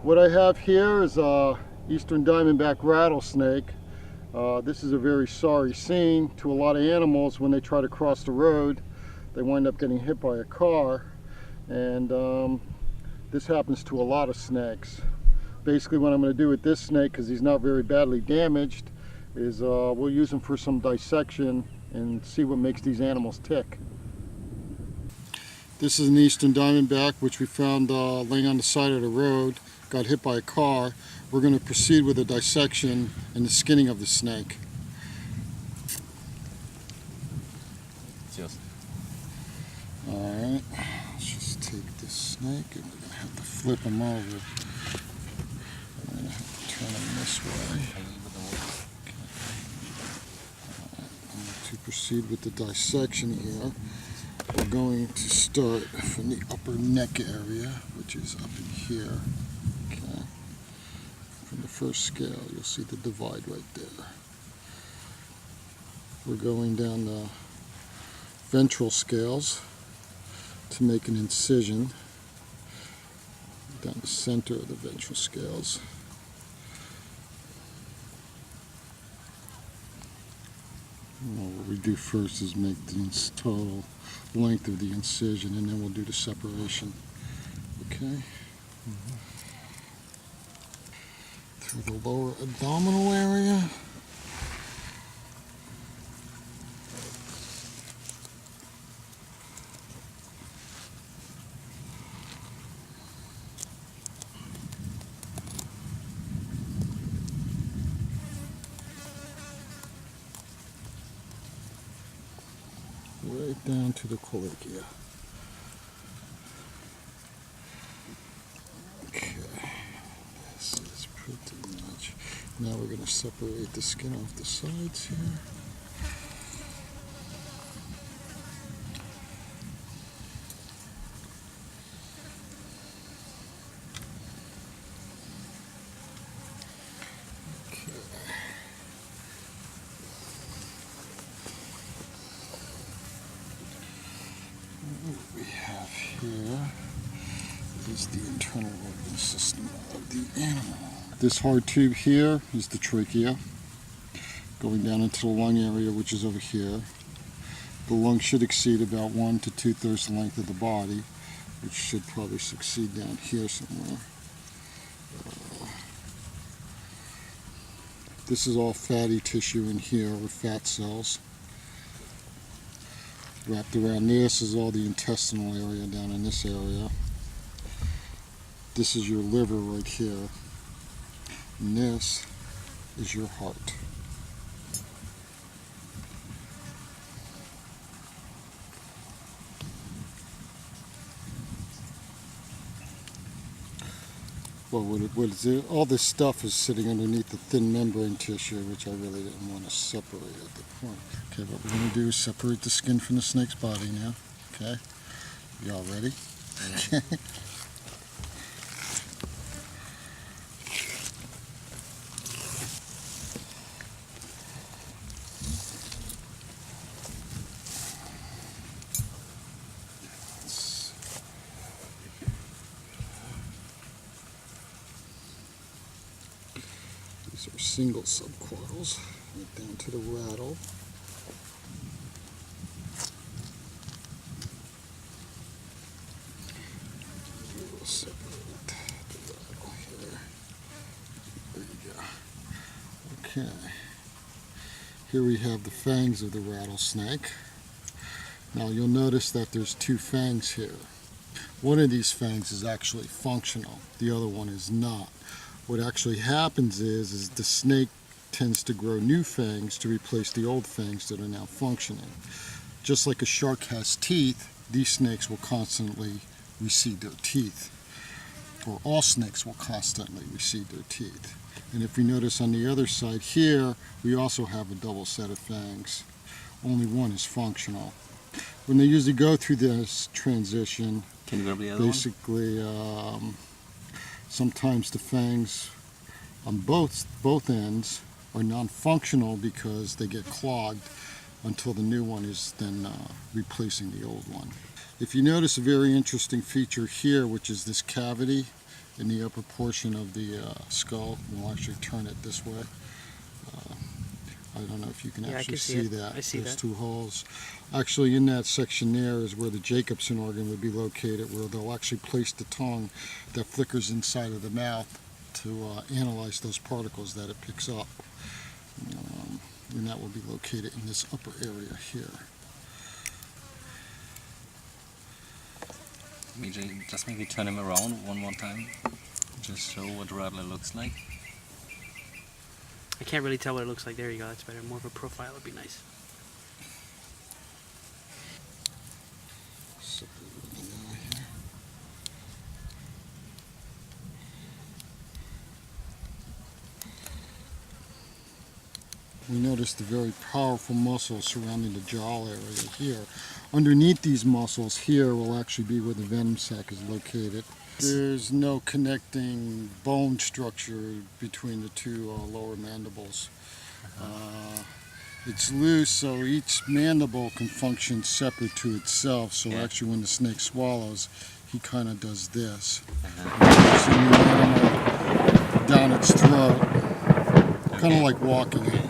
What I have here is a eastern diamondback rattlesnake. This is a very sorry scene to a lot of animals. When they try to cross the road, they wind up getting hit by a car, and this happens to a lot of snakes. Basically what I'm going to do with this snake, because he's not very badly damaged, is we'll use him for some dissection and see what makes these animals tick. This is an eastern diamondback which we found laying on the side of the road, got hit by a car. We're going to proceed with a dissection and the skinning of the snake. Yes. Alright, let's just take this snake and we're going to have to flip him over. I'm going to have to turn him this way. Okay. I'm going to proceed with the dissection here. We're going to start from the upper neck area, which is up in here. Okay. From the first scale, you'll see the divide right there. We're going down the ventral scales to make an incision down the center of the ventral scales. What we do first is make the total length of the incision, and then we'll do the separation. Okay? Through the lower abdominal area. Right down to the cloacia. Okay, this is pretty much. Now we're going to separate the skin off the sides here. What we have here is the internal organ system of the animal. This hard tube here is the trachea, going down into the lung area, which is over here. The lung should exceed about 1 to 2/3 the length of the body, which should probably succeed down here somewhere. This is all fatty tissue in here, or fat cells. Wrapped around this is all the intestinal area down in this area. This is your liver right here. And this is your heart. Well, what is it? All this stuff is sitting underneath the thin membrane tissue, which I really didn't want to separate at the point. Okay, what we're going to do is separate the skin from the snake's body now. Okay, y'all ready? Okay. These are single subcaudals, right down to the rattle. We'll separate the rattle here. There you go. Okay. Here we have the fangs of the rattlesnake. Now you'll notice that there's 2 fangs here. One of these fangs is actually functional, the other one is not. What actually happens is the snake tends to grow new fangs to replace the old fangs that are now functioning. Just like a shark has teeth, these snakes will constantly recede their teeth. Or all snakes will constantly recede their teeth. And if we notice on the other side here, we also have a double set of fangs. Only one is functional. When they usually go through this transition, can you grab the other basically sometimes the fangs on both ends are non-functional because they get clogged until the new one is then replacing the old one. If you notice a very interesting feature here, which is this cavity in the upper portion of the skull. We'll actually turn it this way. I don't know if you can Yeah, I actually can see see it. that. I see Those that. two holes. Actually, in that section there is where the Jacobson organ would be located, where they'll actually place the tongue that flickers inside of the mouth to analyze those particles that it picks up. And that will be located in this upper area here. Just maybe turn him around one more time. Just show what the rattler looks like. I can't really tell what it looks like. There you go. That's better. More of a profile would be nice. We notice the very powerful muscles surrounding the jaw area here. Underneath these muscles here will actually be where the venom sac is located. There's no connecting bone structure between the two lower mandibles. It's loose, so each mandible can function separate to itself. So Yeah. actually when the snake swallows, he kind of does this. Uh-huh. Pushing the animal down its throat, kind of like walking it.